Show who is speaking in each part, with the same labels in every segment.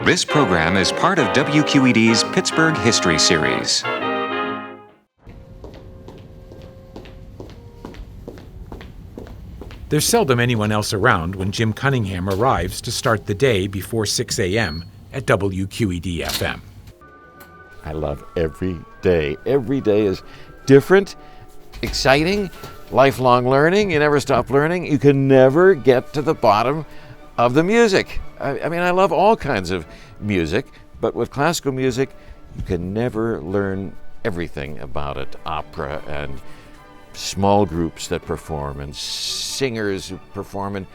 Speaker 1: This program is part of WQED's Pittsburgh History Series.
Speaker 2: There's seldom anyone else around when Jim Cunningham arrives to start the day before 6 a.m. at WQED-FM.
Speaker 3: I love every day. Every day is different, exciting, lifelong learning. You never stop learning. You can never get to the bottom of the music. I mean, I love all kinds of music, but with classical music, you can never learn everything about it. Opera and small groups that perform and singers who perform in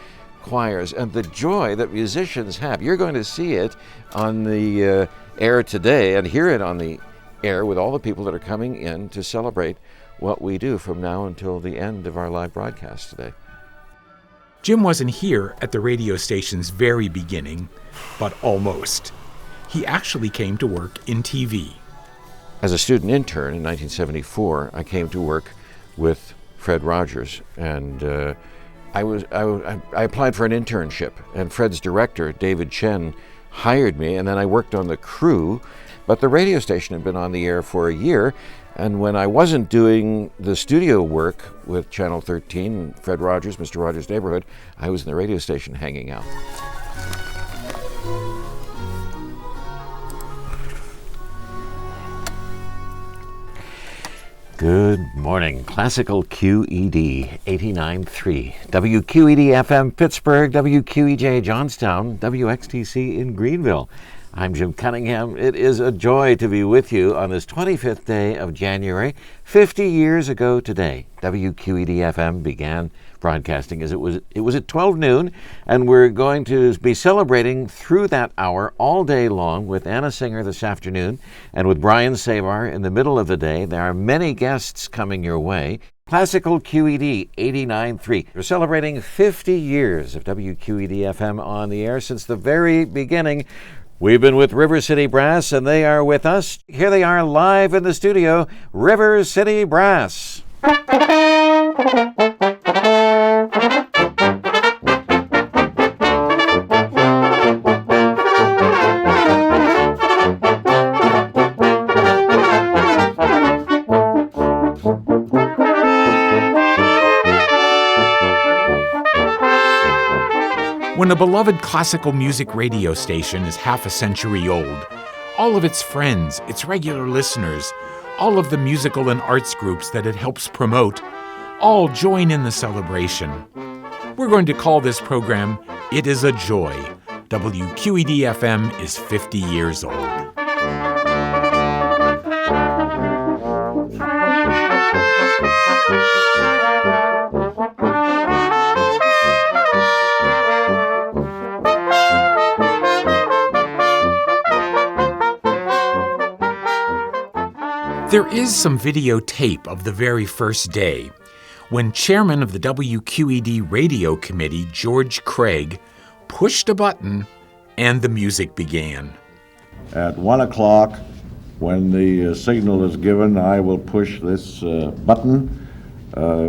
Speaker 3: choirs and the joy that musicians have. You're going to see it on the air today and hear it on the air with all the people that are coming in to celebrate what we do from now until the end of our live broadcast today.
Speaker 2: Jim wasn't here at the radio station's very beginning, but almost. He actually came to work in TV.
Speaker 3: As a student intern in 1974, I came to work with Fred Rogers, and I applied for an internship, and Fred's director, David Chen, hired me, and then I worked on the crew. But the radio station had been on the air for a year, and when I wasn't doing the studio work with Channel 13, Fred Rogers, Mr. Rogers' Neighborhood, I was in the radio station hanging out. Good morning. Classical QED 89.3, WQED-FM Pittsburgh, WQEJ Johnstown, WXTC in Greenville. I'm Jim Cunningham. It is a joy to be with you on this 25th day of January. 50 years ago today, WQED-FM began broadcasting as it was at 12 noon, and we're going to be celebrating through that hour all day long with Anna Singer this afternoon and with Brian Savar in the middle of the day. There are many guests coming your way. Classical QED 89.3. We're celebrating 50 years of WQED-FM on the air since the very beginning. We've been with River City Brass, and they are with us. Here they are live in the studio, River City Brass.
Speaker 2: When a beloved classical music radio station is half a century old, all of its friends, its regular listeners, all of the musical and arts groups that it helps promote, all join in the celebration. We're going to call this program It Is a Joy. WQED-FM is 50 years old. There is some videotape of the very first day when chairman of the WQED Radio Committee, George Craig, pushed a button and the music began.
Speaker 4: At 1 o'clock, when the signal is given, I will push this button,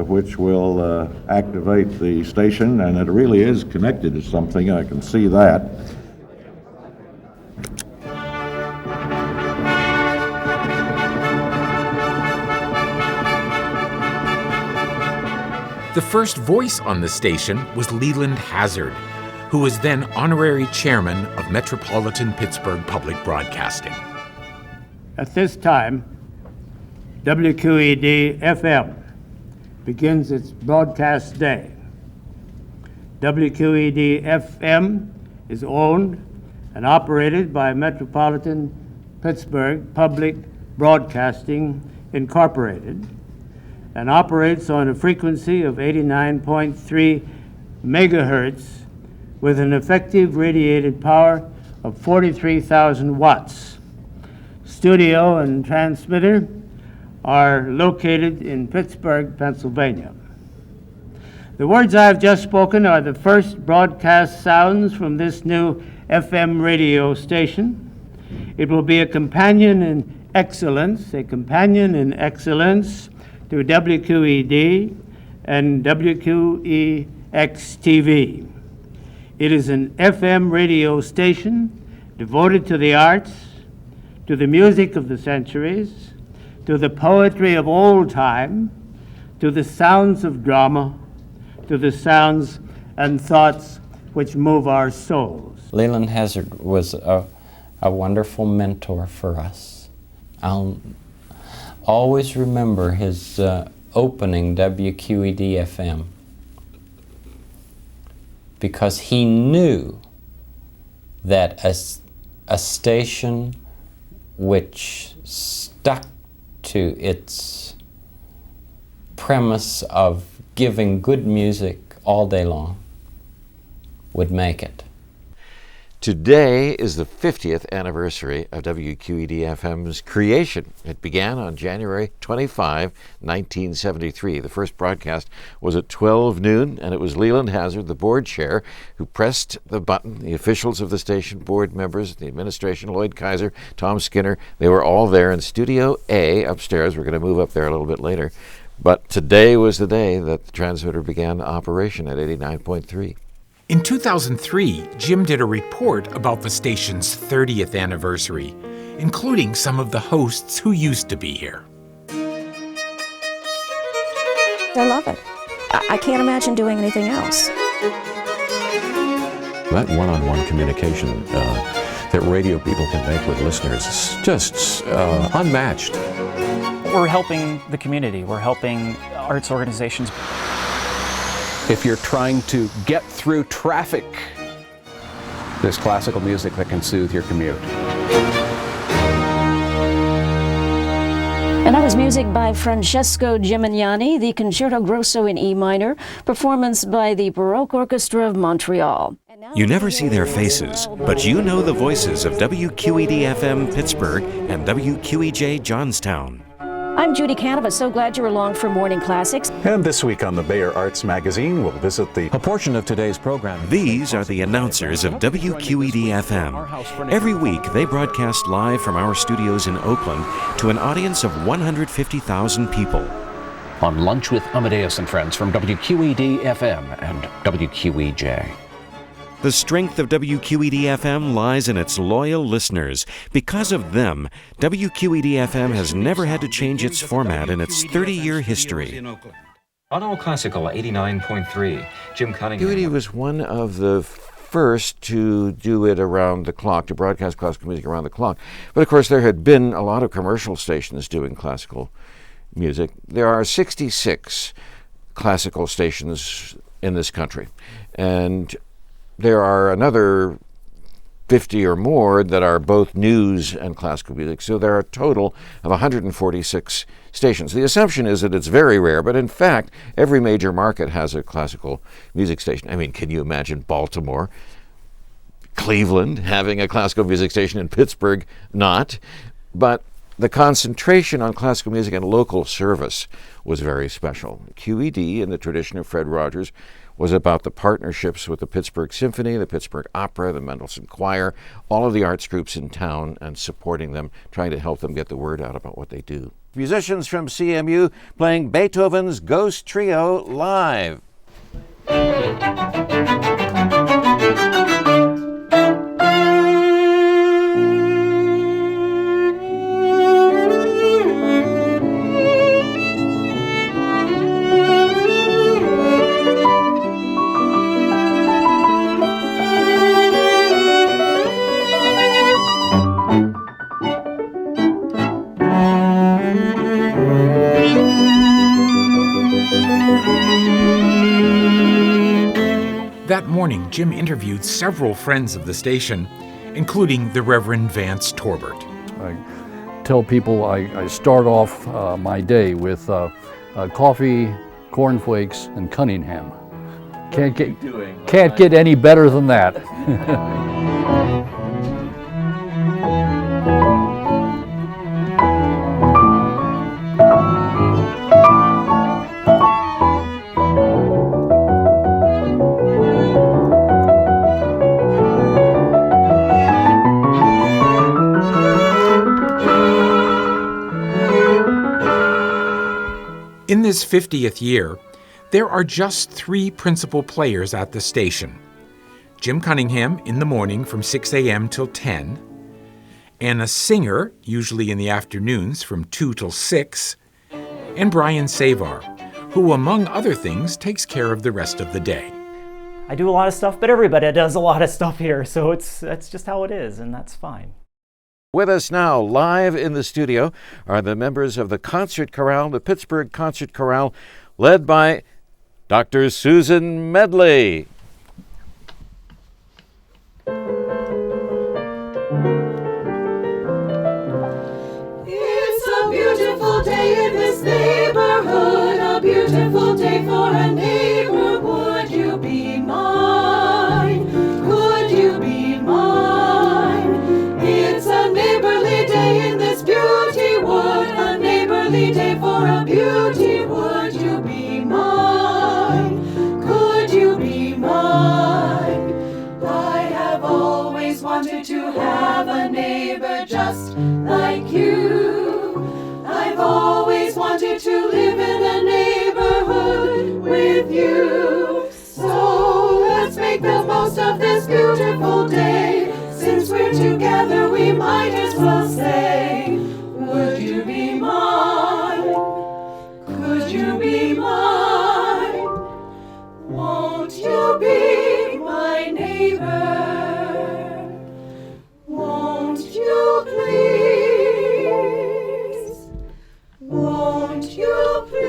Speaker 4: which will activate the station, and it really is connected to something. I can see that.
Speaker 2: The first voice on the station was Leland Hazard, who was then honorary chairman of Metropolitan Pittsburgh Public Broadcasting.
Speaker 5: At this time, WQED-FM begins its broadcast day. WQED-FM is owned and operated by Metropolitan Pittsburgh Public Broadcasting Incorporated, and operates on a frequency of 89.3 megahertz with an effective radiated power of 43,000 watts. Studio and transmitter are located in Pittsburgh, Pennsylvania. The words I've just spoken are the first broadcast sounds from this new FM radio station. It will be a companion in excellence to WQED and WQEX-TV. It is an FM radio station devoted to the arts, to the music of the centuries, to the poetry of old time, to the sounds of drama, to the sounds and thoughts which move our souls.
Speaker 6: Leland Hazard was a wonderful mentor for us. I'll always remember his opening WQED-FM, because he knew that a station which stuck to its premise of giving good music all day long would make it.
Speaker 3: Today is the 50th anniversary of WQED-FM's creation. It began on January 25, 1973. The first broadcast was at 12 noon, and it was Leland Hazard, the board chair, who pressed the button. The officials of the station, board members, the administration, Lloyd Kaiser, Tom Skinner, they were all there in Studio A upstairs. We're going to move up there a little bit later. But today was the day that the transmitter began operation at 89.3.
Speaker 2: In 2003, Jim did a report about the station's 30th anniversary, including some of the hosts who used to be here.
Speaker 7: I love it. I can't imagine doing anything else.
Speaker 8: That one-on-one communication that radio people can make with listeners is just unmatched.
Speaker 9: We're helping the community. We're helping arts organizations.
Speaker 8: If you're trying to get through traffic, there's classical music that can soothe your commute.
Speaker 7: And that was music by Francesco Gimignani, the Concerto Grosso in E minor, performance by the Baroque Orchestra of Montreal.
Speaker 1: You never see their faces, but you know the voices of WQED-FM Pittsburgh and WQEJ Johnstown.
Speaker 7: I'm Judy Canova. So glad you're along for Morning Classics.
Speaker 10: And this week on the Bayer Arts Magazine, we'll visit a portion of today's program.
Speaker 1: These are the announcers of WQED-FM. Every week, they broadcast live from our studios in Oakland to an audience of 150,000 people.
Speaker 8: On Lunch with Amadeus and Friends from WQED-FM and WQEJ.
Speaker 1: The strength of WQED-FM lies in its loyal listeners. Because of them, WQED-FM has never had to change its format in its 30-year history.
Speaker 11: On All Classical 89.3, Jim Cunningham.
Speaker 3: WQED was one of the first to do it around the clock, to broadcast classical music around the clock. But of course, there had been a lot of commercial stations doing classical music. There are 66 classical stations in this country, and there are another 50 or more that are both news and classical music. So there are a total of 146 stations. The assumption is that it's very rare, but in fact, every major market has a classical music station. I mean, can you imagine Baltimore, Cleveland having a classical music station, and Pittsburgh not? But the concentration on classical music and local service was very special. QED, in the tradition of Fred Rogers, was about the partnerships with the Pittsburgh Symphony, the Pittsburgh Opera, the Mendelssohn Choir, all of the arts groups in town, and supporting them, trying to help them get the word out about what they do. Musicians from CMU playing Beethoven's Ghost Trio live.
Speaker 2: That morning, Jim interviewed several friends of the station, including the Reverend Vance Torbert.
Speaker 12: I tell people I start off my day with coffee, cornflakes, and Cunningham. Can't get any better than that.
Speaker 2: In this 50th year, there are just 3 principal players at the station: Jim Cunningham in the morning from 6 a.m. till 10, and a singer, usually in the afternoons from 2 till 6, and Brian Savar, who, among other things, takes care of the rest of the day.
Speaker 9: I do a lot of stuff, but everybody does a lot of stuff here, so that's just how it is, and that's fine.
Speaker 1: With us now, live in the studio, are the members of the Concert Chorale, the Pittsburgh Concert Chorale, led by Dr. Susan Medley.
Speaker 13: It's a beautiful day in this neighborhood, a beautiful day for a neighbor. Would you be mine? Could you be mine? It's a neighborly day in this beauty wood, a neighborly day for a beauty. Would you be mine? Could you be mine? I have always wanted to have a neighbor just like you. I've always wanted to live in a neighborhood with you. So let's make the most of this beautiful day. Since we're together, we might as well say, would you be mine? Could you be mine? Won't you be my neighbor? Won't you please? Won't you please?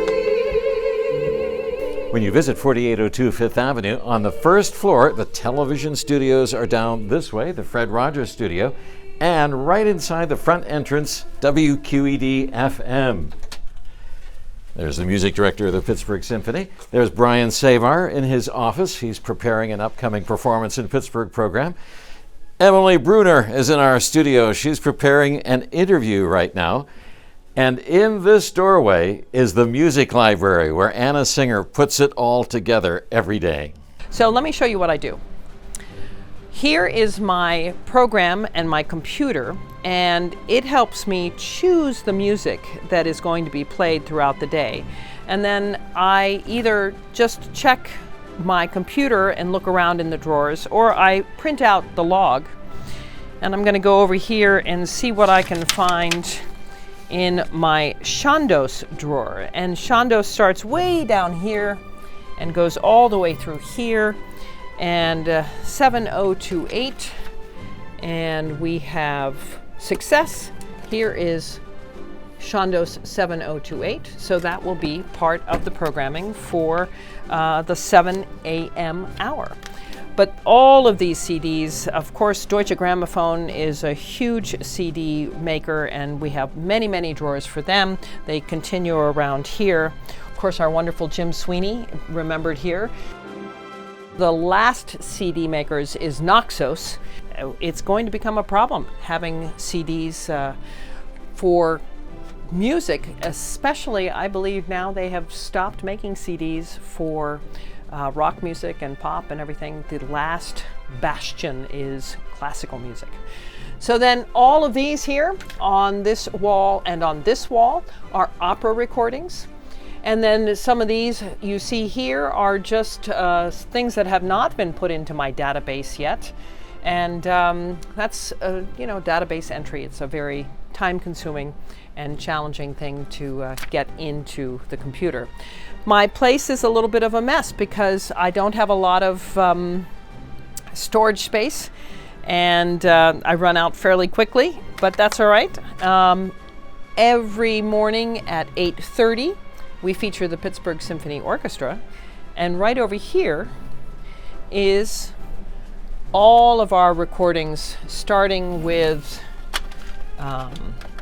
Speaker 1: When you visit 4802 Fifth Avenue, on the first floor, the television studios are down this way, the Fred Rogers studio, and right inside the front entrance, WQED-FM. There's the music director of the Pittsburgh Symphony. There's Brian Savar in his office. He's preparing an upcoming performance in Pittsburgh program. Emily Bruner is in our studio. She's preparing an interview right now. And in this doorway is the music library where Anna Singer puts it all together every day.
Speaker 14: So let me show you what I do. Here is my program and my computer, and it helps me choose the music that is going to be played throughout the day. And then I either just check my computer and look around in the drawers, or I print out the log. And I'm going to go over here and see what I can find in my Chandos drawer. And Chandos starts way down here and goes all the way through here. And 7028, and we have Success. Here is Chandos 7028, so that will be part of the programming for the 7 a.m. hour. But all of these CDs, of course, Deutsche Grammophon is a huge CD maker, and we have many, many drawers for them. They continue around here. Of course, our wonderful Jim Sweeney, remembered here. The last CD makers is Naxos. It's going to become a problem having CDs for music, especially I believe now they have stopped making CDs for rock music and pop and everything. The last bastion is classical music. So then all of these here on this wall and on this wall are opera recordings. And then some of these you see here are just things that have not been put into my database yet. And that's database entry. It's a very time-consuming and challenging thing to get into the computer. My place is a little bit of a mess because I don't have a lot of storage space, and I run out fairly quickly, but that's all right. Every morning at 8:30, we feature the Pittsburgh Symphony Orchestra, and right over here is all of our recordings, starting with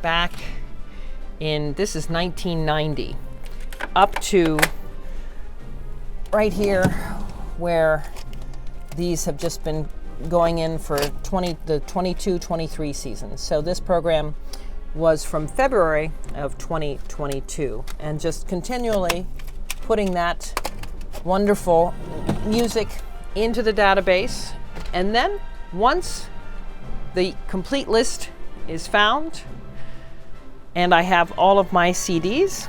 Speaker 14: back in, this is 1990, up to right here where these have just been going in for the 22-23 seasons. So this program was from February of 2022, and just continually putting that wonderful music into the database. And then once the complete list is found and I have all of my CDs,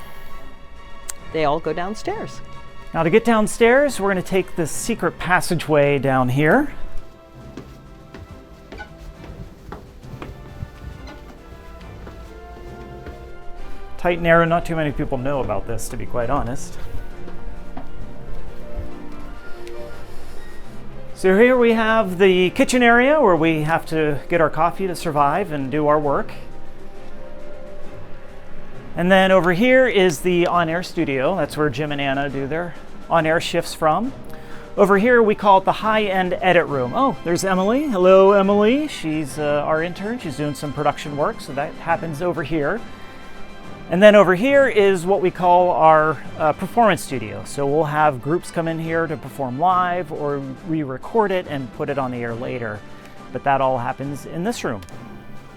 Speaker 14: they all go downstairs.
Speaker 9: Now to get downstairs, we're going to take the secret passageway down here. tight and narrow. Not too many people know about this, to be quite honest. So here we have the kitchen area where we have to get our coffee to survive and do our work. And then over here is the on-air studio. That's where Jim and Anna do their on-air shifts from. Over here we call it the high-end edit room. Oh, there's Emily. Hello, Emily. She's our intern. She's doing some production work, so that happens over here. And then over here is what we call our performance studio. So we'll have groups come in here to perform live or re-record it and put it on the air later. But that all happens in this room.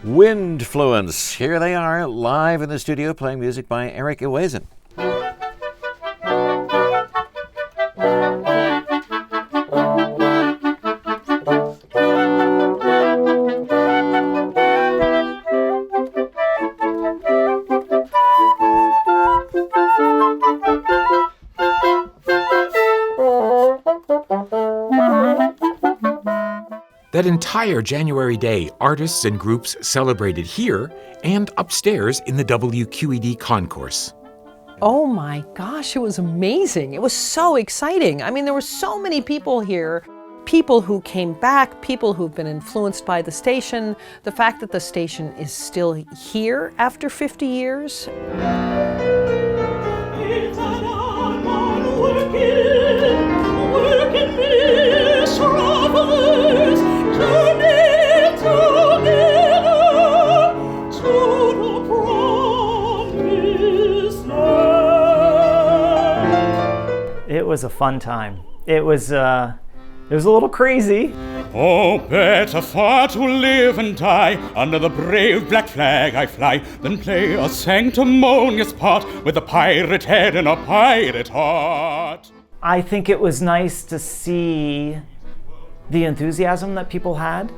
Speaker 3: Windfluence. Here they are, live in the studio, playing music by Eric Iwazen.
Speaker 2: That entire January day, artists and groups celebrated here and upstairs in the WQED Concourse.
Speaker 14: Oh my gosh, it was amazing. It was so exciting. I mean, there were so many people here. People who came back, people who've been influenced by the station. The fact that the station is still here after 50 years.
Speaker 9: It was a fun time. It was a little crazy.
Speaker 15: Oh, better far to live and die under the brave black flag I fly than play a sanctimonious part with a pirate head and a pirate heart.
Speaker 9: I think it was nice to see the enthusiasm that people had.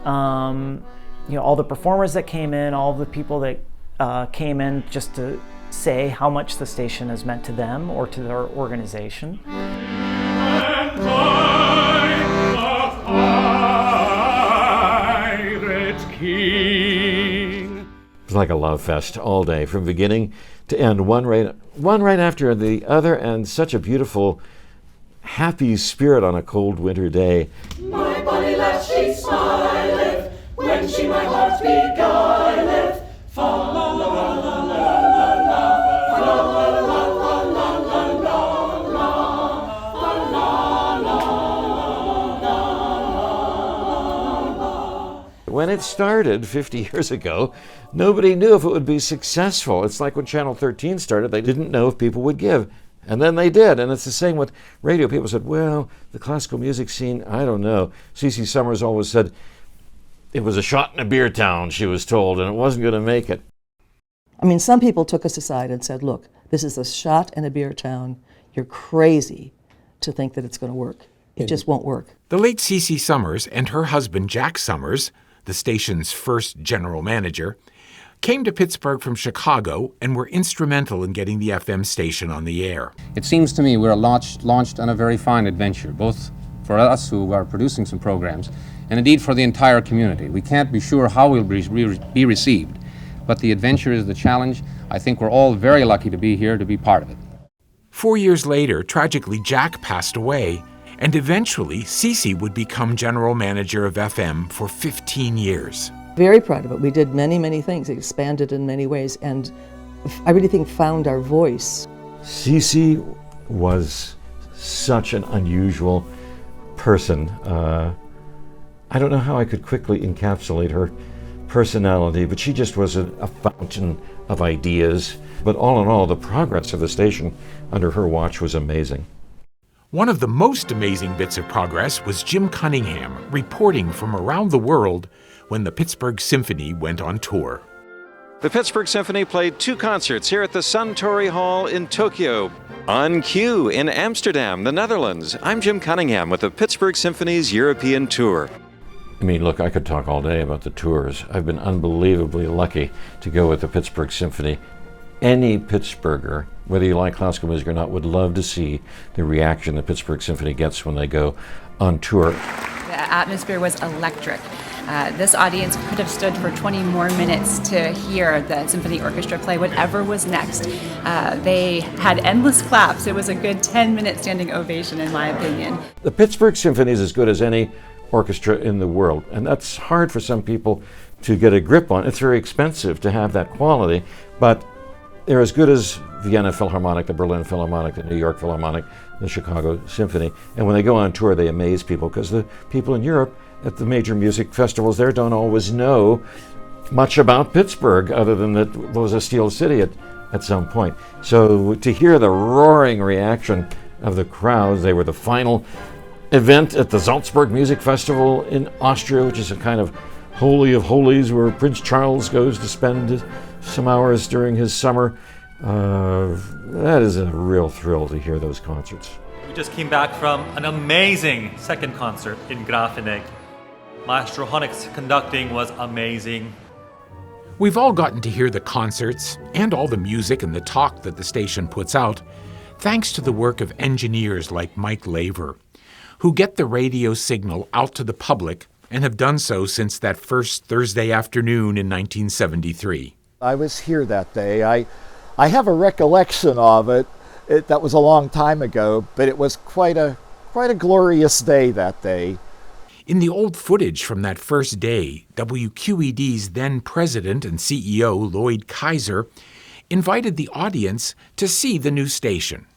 Speaker 9: All the performers that came in, all the people that came in just to say how much the station has meant to them or to their organization.
Speaker 3: It's like a love fest all day, from beginning to end, one right after the other, and such a beautiful, happy spirit on a cold winter day.
Speaker 13: My bonny lass, she smileth, when she my heart beguileth. Fa la la la la la la, fa la la la la la la la, fa la la la.
Speaker 3: When it started 50 years ago, nobody knew if it would be successful. It's like when Channel 13 started, they didn't know if people would give. And then they did. And it's the same with radio. People said, well, the classical music scene, I don't know. C.C. Summers always said, it was a shot in a beer town, she was told, and it wasn't going to make it.
Speaker 16: I mean, some people took us aside and said, look, this is a shot in a beer town. You're crazy to think that it's going to work. It just won't work.
Speaker 2: The late C.C. Summers and her husband, Jack Summers, the station's first general manager, came to Pittsburgh from Chicago and were instrumental in getting the FM station on the air.
Speaker 6: It seems to me we're launched on a very fine adventure, both for us who are producing some programs and indeed for the entire community. We can't be sure how we'll be received, but the adventure is the challenge. I think we're all very lucky to be here to be part of it.
Speaker 2: 4 years later, tragically, Jack passed away, and eventually CeCe would become general manager of FM for 15 years.
Speaker 16: Very proud of it. We did many, many things, expanded in many ways, and I really think found our voice.
Speaker 3: CeCe was such an unusual person. I don't know how I could quickly encapsulate her personality, but she just was a fountain of ideas. But all in all, the progress of the station under her watch was amazing.
Speaker 2: One of the most amazing bits of progress was Jim Cunningham reporting from around the world when the Pittsburgh Symphony went on tour.
Speaker 1: The Pittsburgh Symphony played 2 concerts here at the Suntory Hall in Tokyo. On cue in Amsterdam, the Netherlands. I'm Jim Cunningham with the Pittsburgh Symphony's European Tour.
Speaker 3: I mean, look, I could talk all day about the tours. I've been unbelievably lucky to go with the Pittsburgh Symphony. Any Pittsburgher, whether you like classical music or not, would love to see the reaction the Pittsburgh Symphony gets when they go on tour.
Speaker 17: The atmosphere was electric. This audience could have stood for 20 more minutes to hear the symphony orchestra play whatever was next. They had endless claps. It was a good 10-minute standing ovation, in my opinion.
Speaker 1: The Pittsburgh Symphony is as good as any orchestra in the world, and that's hard for some people to get a grip on. It's very expensive to have that quality, but they're as good as Vienna Philharmonic, the Berlin Philharmonic, the New York Philharmonic, the Chicago Symphony. And when they go on tour, they amaze people, because the people in Europe at the major music festivals there don't always know much about Pittsburgh, other than that it was a steel city at some point. So to hear the roaring reaction of the crowds, they were the final event at the Salzburg Music Festival in Austria, which is a kind of holy of holies where Prince Charles goes to spend some hours during his summer. That is a real thrill to hear those concerts.
Speaker 18: We just came back from an amazing second concert in Grafenegg. Maestro Honig's conducting was amazing.
Speaker 2: We've all gotten to hear the concerts and all the music and the talk that the station puts out, thanks to the work of engineers like Mike Laver, who get the radio signal out to the public and have done so since that first Thursday afternoon in 1973.
Speaker 19: I was here that day. I have a recollection of it. That was a long time ago, but it was quite a glorious day that day.
Speaker 2: In the old footage from that first day, WQED's then president and CEO, Lloyd Kaiser, invited the audience to see the new station.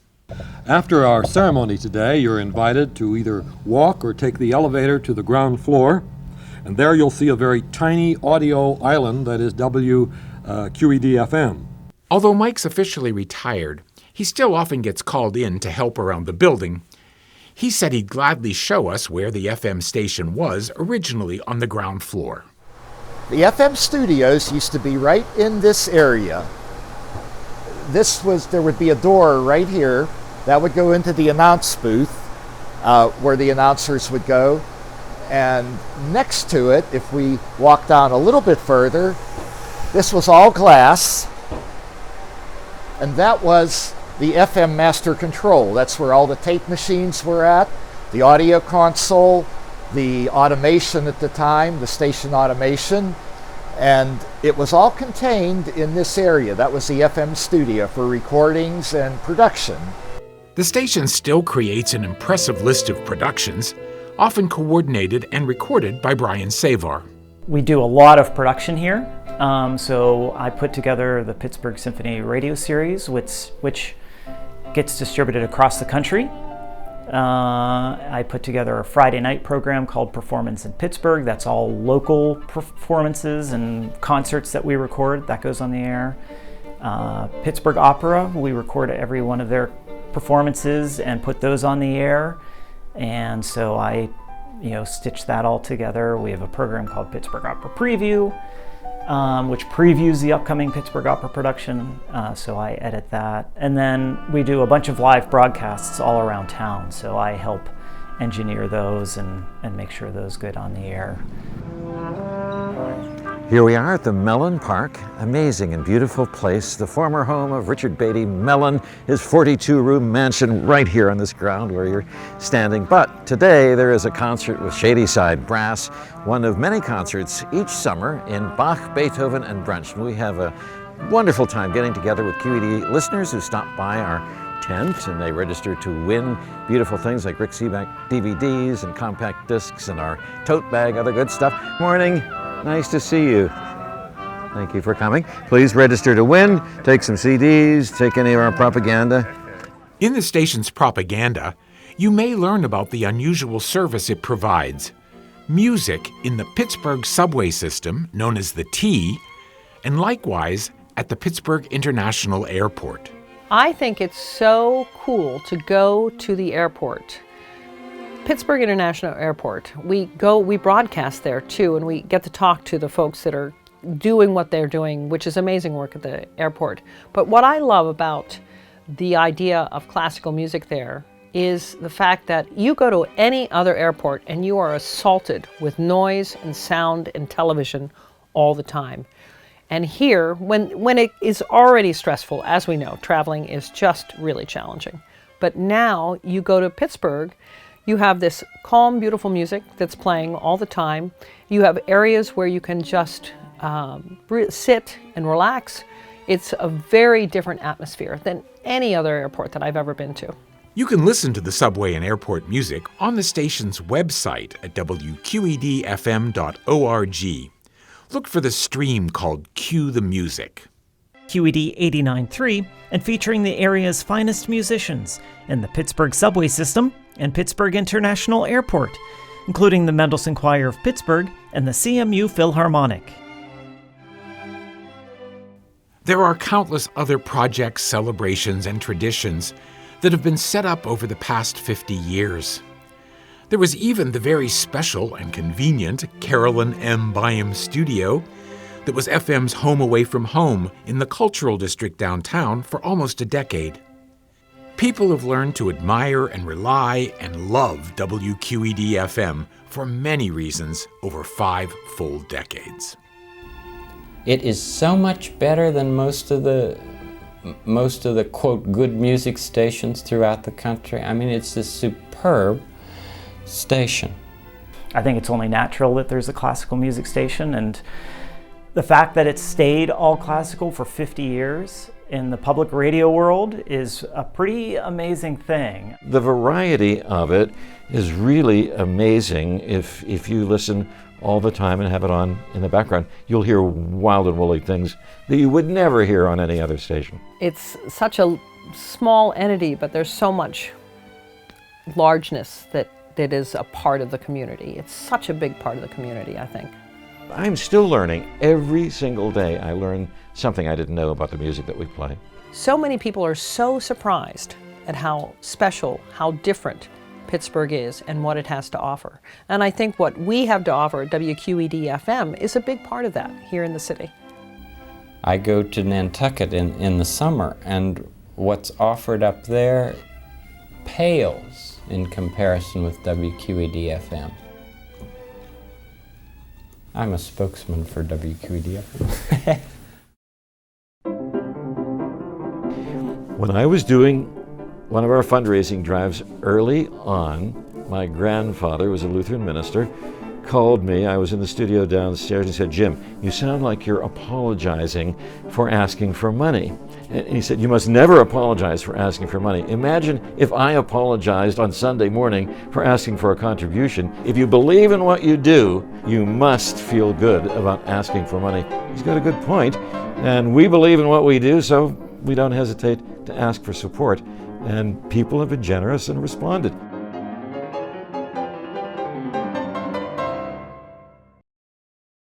Speaker 20: After our ceremony today, you're invited to either walk or take the elevator to the ground floor, and there you'll see a very tiny audio island that is WQED-FM.
Speaker 2: Although Mike's officially retired, he still often gets called in to help around the building. He said he'd gladly show us where the FM station was originally on the ground floor.
Speaker 19: The FM studios used to be right in this area. There would be a door right here that would go into the announce booth where the announcers would go. And next to it, if we walk down a little bit further, this was all glass. And that was the FM master control. That's where all the tape machines were at, the audio console, the automation at the time, the station automation. And it was all contained in this area. That was the FM studio for recordings and production.
Speaker 2: The station still creates an impressive list of productions, often coordinated and recorded by Brian Savar.
Speaker 9: We do a lot of production here. So I put together the Pittsburgh Symphony radio series, which gets distributed across the country. I put together a Friday night program called Performance in Pittsburgh. That's all local performances and concerts that we record. That goes on the air. Pittsburgh Opera, we record every one of their performances and put those on the air. And so I stitch that all together. We have a program called Pittsburgh Opera Preview, which previews the upcoming Pittsburgh Opera production, so I edit that. And then we do a bunch of live broadcasts all around town, so I help engineer those and make sure those get on the air.
Speaker 3: Here we are at the Mellon Park, amazing and beautiful place, the former home of Richard Beatty Mellon, his 42-room mansion right here on this ground where you're standing. But today there is a concert with Shadyside Brass, one of many concerts each summer in Bach, Beethoven, and Brunch. We have a wonderful time getting together with QED listeners who stop by our tent and they register to win beautiful things like Rick Sebak DVDs and compact discs and our tote bag, other good stuff. Morning. Nice to see you. Thank you for coming. Please register to win, take some CDs, take any of our propaganda.
Speaker 2: In the station's propaganda, you may learn about the unusual service it provides. Music in the Pittsburgh subway system, known as the T, and likewise at the Pittsburgh International Airport.
Speaker 14: I think it's so cool to go to the airport. Pittsburgh International Airport, we broadcast there too, and we get to talk to the folks that are doing what they're doing, which is amazing work at the airport. But what I love about the idea of classical music there is the fact that you go to any other airport and you are assaulted with noise and sound and television all the time. And here, when it is already stressful, as we know, traveling is just really challenging. But now you go to Pittsburgh, You have this calm, beautiful music that's playing all the time. You have areas where you can just sit and relax. It's a very different atmosphere than any other airport that I've ever been to.
Speaker 2: You can listen to the subway and airport music on the station's website at WQED-FM.org. Look for the stream called Cue the Music.
Speaker 9: QED 89.3 and featuring the area's finest musicians in the Pittsburgh subway system and Pittsburgh International Airport, including the Mendelssohn Choir of Pittsburgh and the CMU Philharmonic.
Speaker 2: There are countless other projects, celebrations, and traditions that have been set up over the past 50 years. There was even the very special and convenient Carolyn M. Byam Studio that was FM's home away from home in the Cultural District downtown for almost a decade. People have learned to admire and rely and love WQED-FM for many reasons over 5 full decades.
Speaker 21: It is so much better than most of the quote good music stations throughout the country. I mean, it's a superb station.
Speaker 9: I think it's only natural that there's a classical music station, and the fact that it's stayed all classical for 50 years in the public radio world is a pretty amazing thing.
Speaker 1: The variety of it is really amazing. If you listen all the time and have it on in the background, you'll hear wild and woolly things that you would never hear on any other station.
Speaker 14: It's such a small entity, but there's so much largeness that is a part of the community. It's such a big part of the community, I think.
Speaker 1: I'm still learning. Every single day I learn something I didn't know about the music that we play.
Speaker 14: So many people are so surprised at how special, how different Pittsburgh is and what it has to offer. And I think what we have to offer at WQED-FM is a big part of that here in the city.
Speaker 21: I go to Nantucket in the summer, and what's offered up there pales in comparison with WQED-FM. I'm a spokesman for WQED-FM.
Speaker 1: When I was doing one of our fundraising drives early on, my grandfather was a Lutheran minister, called me. I was in the studio downstairs and he said, "Jim, you sound like you're apologizing for asking for money." And he said, "You must never apologize for asking for money. Imagine if I apologized on Sunday morning for asking for a contribution. If you believe in what you do, you must feel good about asking for money." He's got a good point. And we believe in what we do, so we don't hesitate to ask for support. And people have been generous and responded.